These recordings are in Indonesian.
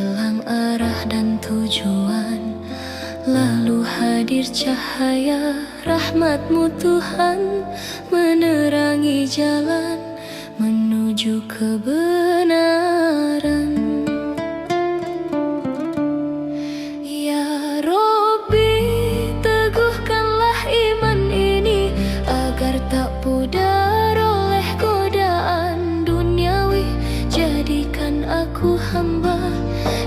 hilang arah dan tujuan. Lalu hadir cahaya rahmat-Mu Tuhan, menerangi jalan menuju kebenaran. Ya Robbi, teguhkanlah iman ini agar tak pudar oleh godaan duniawi. Jadikan aku hamba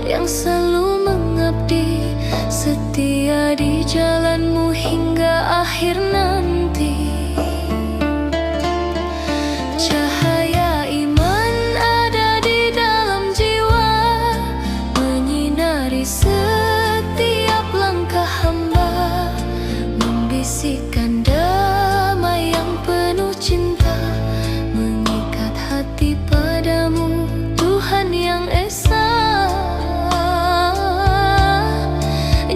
yang selalu mengabdi, setia di jalan-Mu hingga akhir nanti. Cahaya iman ada di dalam jiwa, menyinari setiap langkah hamba, membisikkan damai yang penuh cinta, mengikat hati padamu Tuhan yang esa.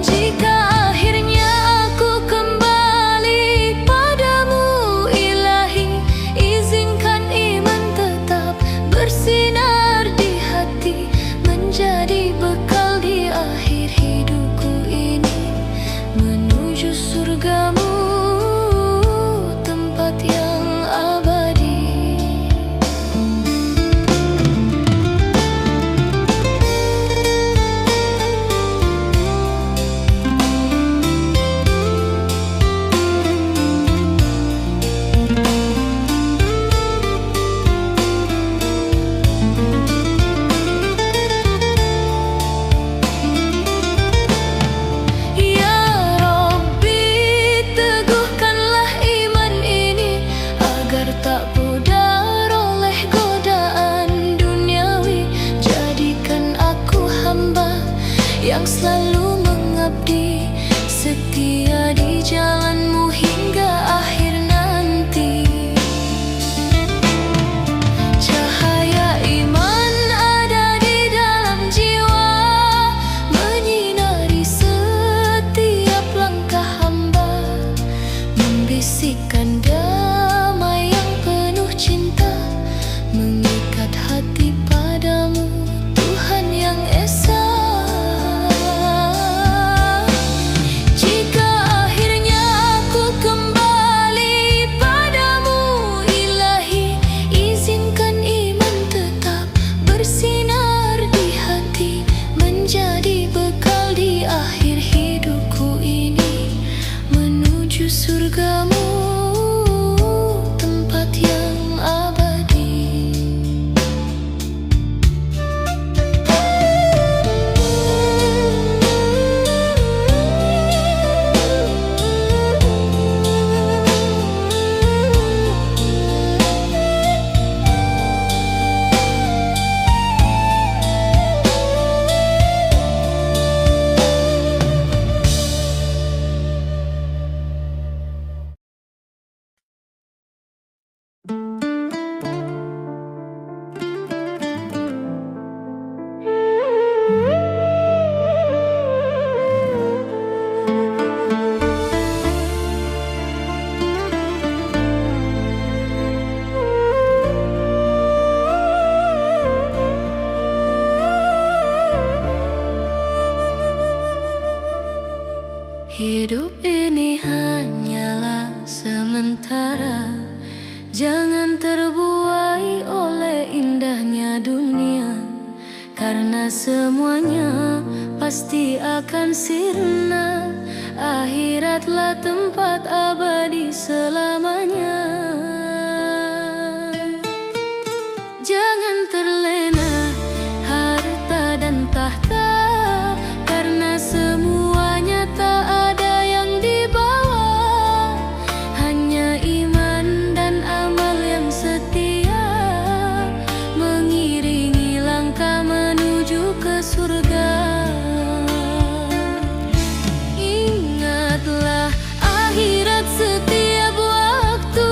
Jika akhirnya aku kembali padamu Ilahi, izinkan iman tetap bersinar di hati, menjadi bekal di akhir hidupku ini, menuju surga-Mu, tempat yang abadi. Ya Robbi, teguhkanlah iman ini agar tak pudar oleh godaan duniawi. Jadikan aku hamba yang selalu mengabdi, setia di jalan-Mu hingga akhir nanti. Cahaya iman ada di dalam jiwa, menyinari setiap langkah hamba, membisikkan damai yang penuh cinta, mengikat hati padamu Tuhan yang esa. Jika akhirnya aku kembali padamu Ilahi, izinkan iman tetap bersinar di hati, menjadi bekal di akhir hidupku ini, menuju surga-Mu, tempat yang abadi. Hidup ini hanyalah sementara, jangan terbuai oleh indahnya dunia, karena semuanya pasti akan sirna. Akhiratlah tempat abadi selamanya. Jangan terlena harta dan tahta, karena semuanya tak ada yang dibawa, hanya iman dan amal yang setia, mengiringi langkah menuju ke surga. Ingatlah akhirat setiap waktu,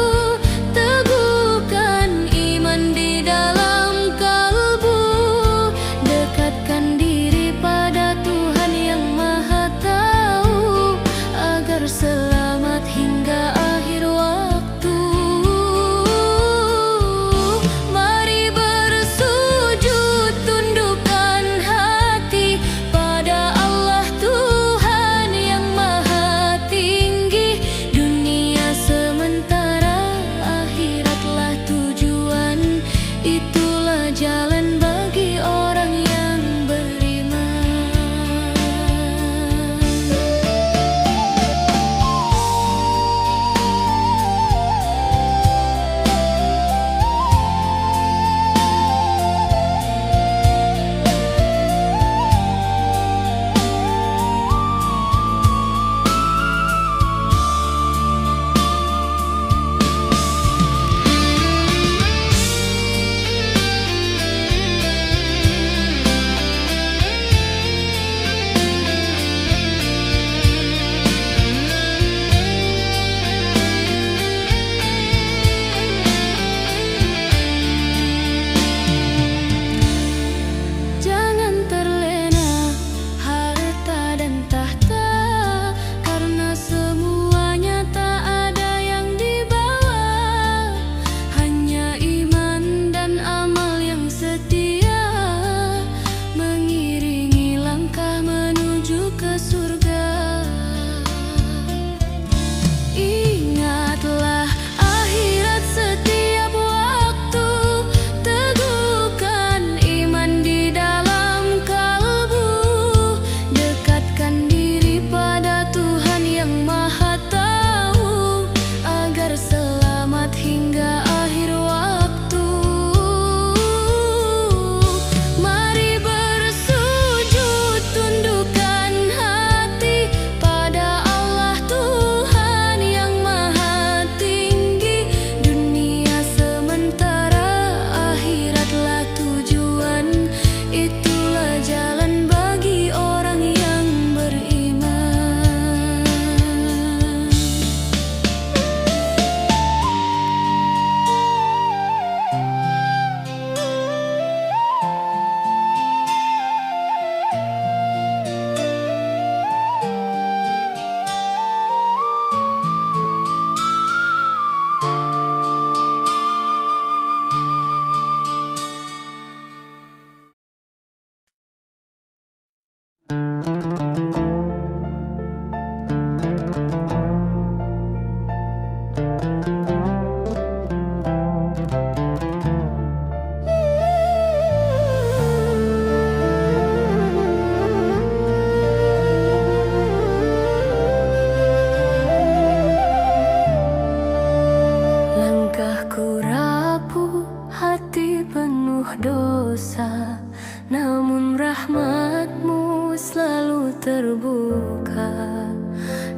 terbuka.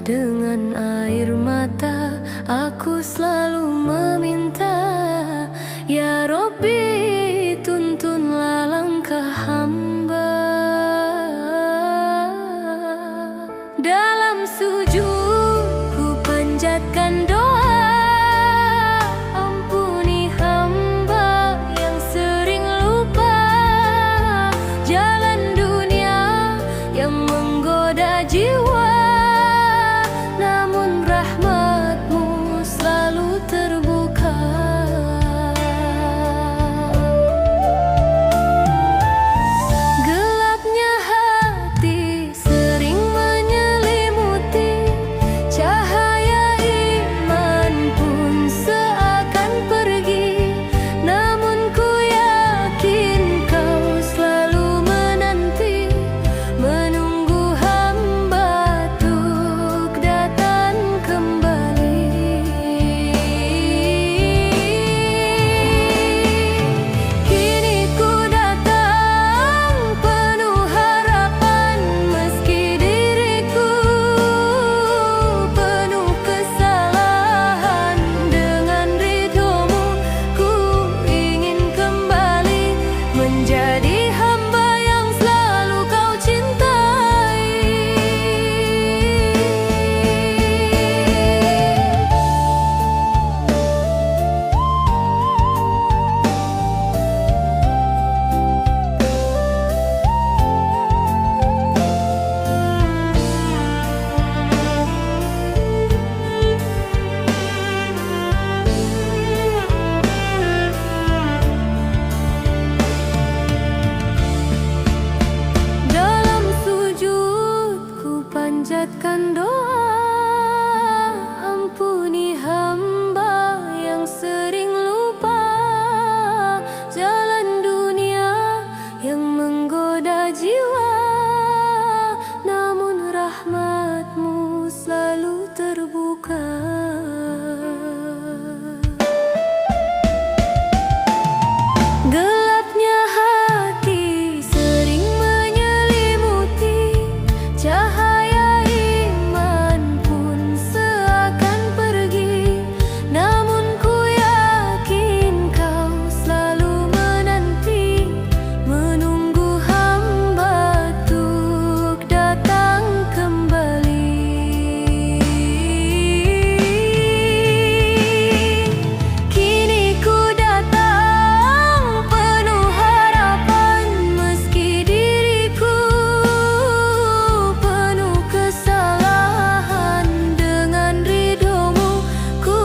Dengan air mata aku selalu meminta, ya Robbi, tuntunlah langkah hamba. Dalam sujud ku panjatkan doa, ampuni hamba yang sering lupa. Jalan dunia yang menggoda jiwa, namun rahmat-Mu selalu terbuka. Gelapnya hati sering menyelimuti, cahaya iman pun seakan pergi. Namun ku yakin Kau selalu menanti, menunggu hamba untuk datang kembali. Kini ku datang penuh harapan, meski diriku penuh kesalahan. Dengan ridho-Mu ku ingin kembali menjadi hamba yang selalu Kau cintai. Dalam sujud ku panjatkan doa, ampuni hamba yang sering lupa. Jalan dunia yang menggoda jiwa, namun rahmat-Mu selalu terbuka. Gelapnya hati sering menyelimuti, cahaya iman pun seakan pergi. Namun ku yakin Kau selalu menanti, menunggu hamba untuk datang kembali. Kini ku datang penuh harapan, meski diriku penuh kesalahan. Dengan ridho-Mu ku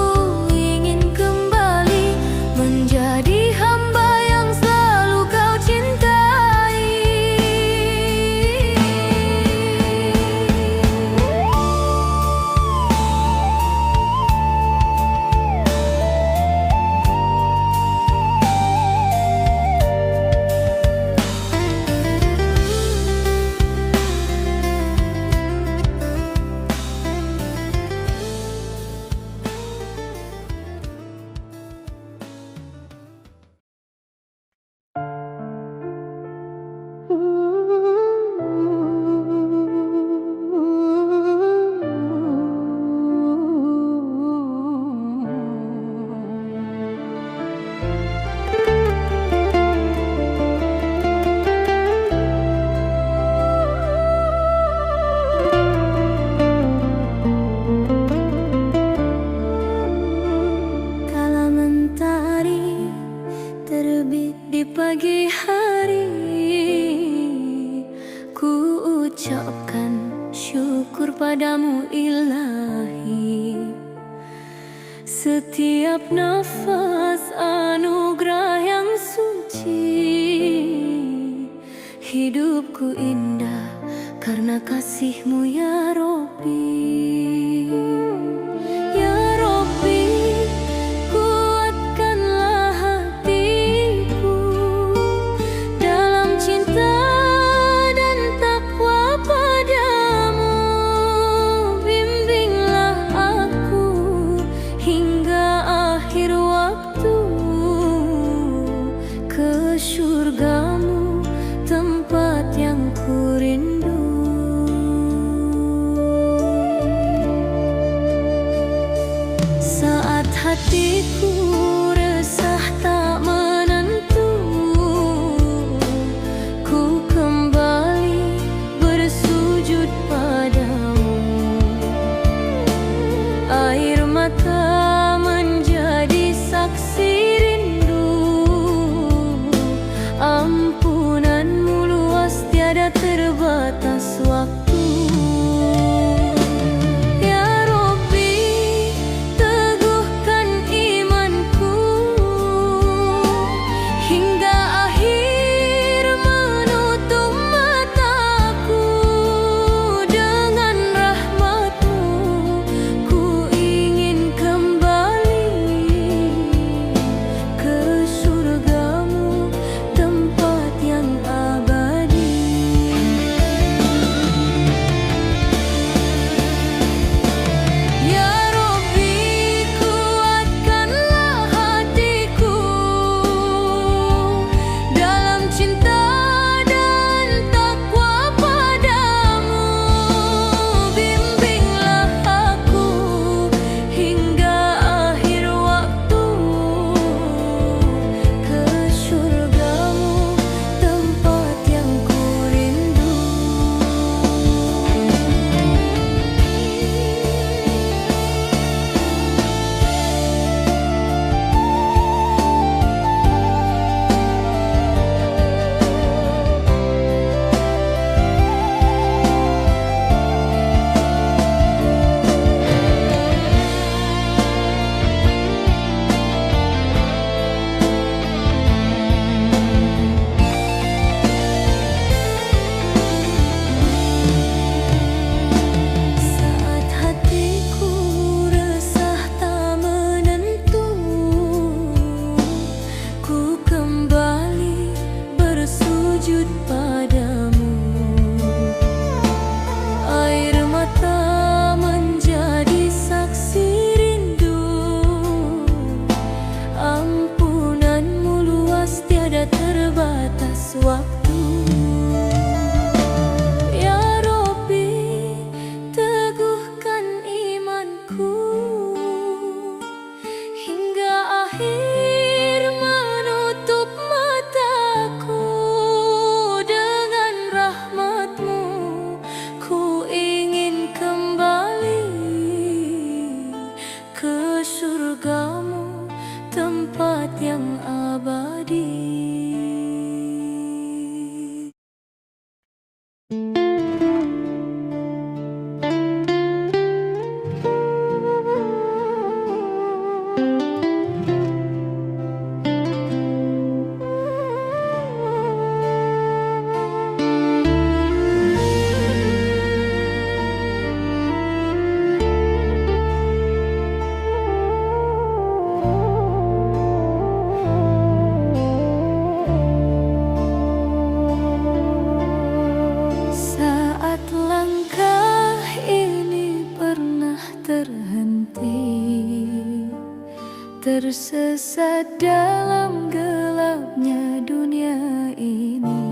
ingin kembali menjadi hamba yang selalu Kau cintai. Kala mentari terbit di pagi hari, ku ucapkan syukur padamu Ilahi. Setiap nafas anugerah yang suci, hidupku indah karena kasih-Mu ya Robbi. Ya Robbi, kuatkanlah hatiku dalam cinta dan takwa padamu. Bimbinglah aku hingga akhir waktu, ke surga-Mu tempat yang ku rindu. hatiku resah tak menentu, ku kembali bersujud padamu. Air mata menjadi saksi rindu, ampunanmu luas tiada terbatas waktu. Waktu, ya Robbi, teguhkan imanku hingga akhir menutup mataku. Dengan rahmat-Mu ku ingin kembali ke surga-Mu, tempat yang abadi. Tersesat dalam gelapnya dunia ini,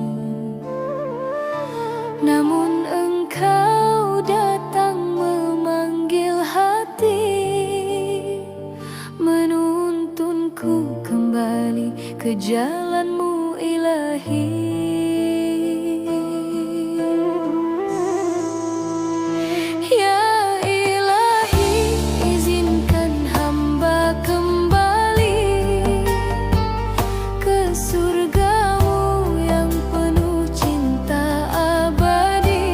namun Engkau datang memanggil hati, menuntunku kembali ke jalan-Mu ilahi. Surga-Mu yang penuh cinta abadi.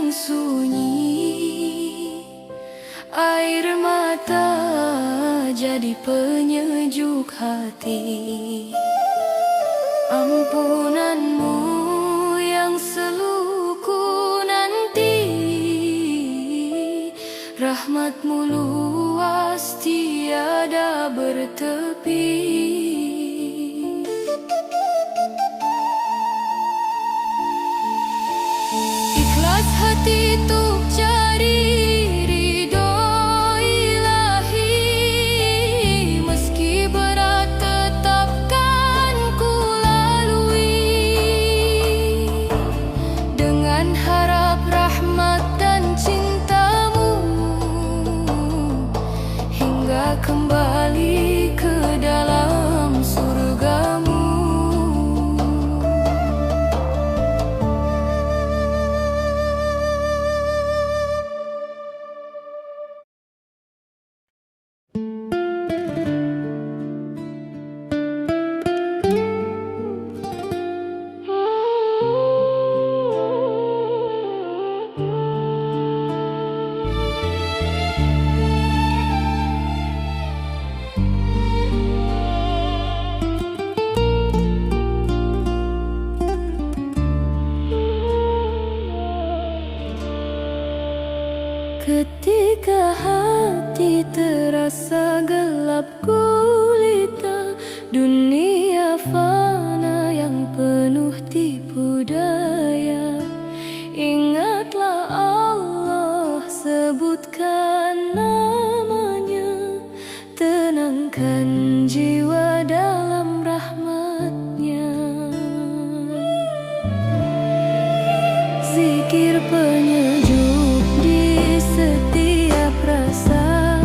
yang sunyi, air mata jadi penyejuk hati. Ampunanmu yang selalu ku nanti, rahmatmu luas tiada bertepi. Ikhlas hati untuk cari ridho ilahi, meski berat tetapkan ku lalui, dengan harap rahmat dan cintamu, hingga kembali ke dalam surgamu. Ketika hati terasa gelap gulita, dunia fana yang penuh tipu daya, ingatlah Allah, sebutkan namanya, tenangkan jiwa dalam rahmatnya. Zikir penyejuk di setiap rasa,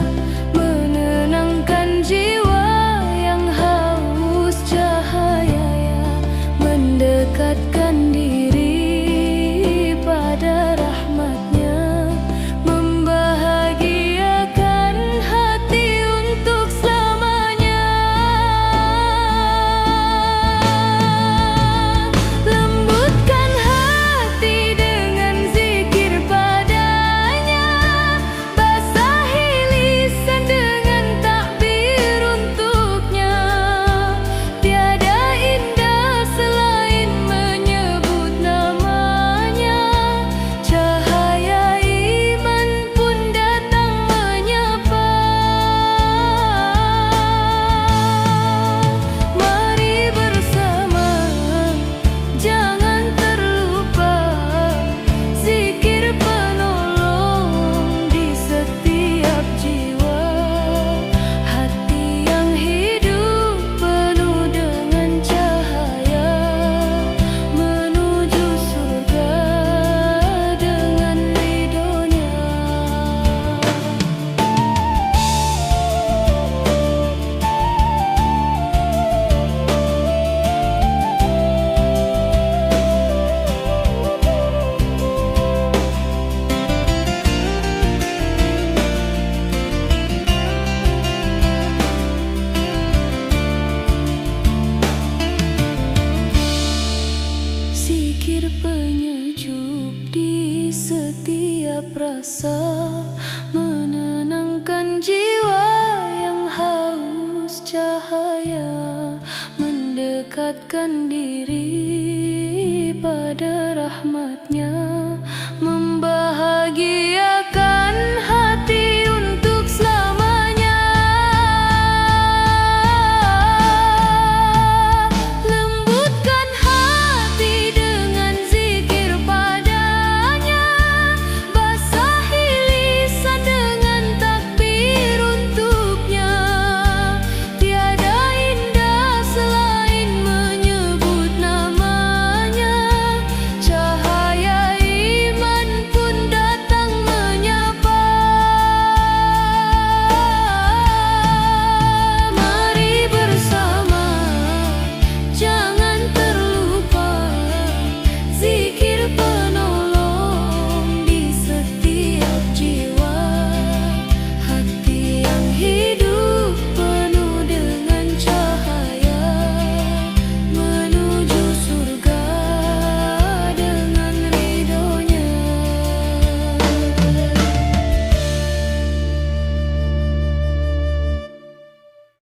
menenangkan jiwa yang haus cahaya, mendekatkan diri pada rahmatnya, membahagiakan hati untuk selamanya. Lembutkan hati dengan zikir padanya, basahi lisan dengan takbir untuknya. Tiada indah selain menyebut namanya, cahaya iman pun datang menyapa. Mari bersama, jangan terlupa, zikir penolong di setiap jiwa. Hati yang hidup penuh dengan cahaya, menuju surga dengan ridhonya. Zikir penyejuk di setiap rasa, menenangkan jiwa yang haus cahaya, mendekatkan diri pada rahmat.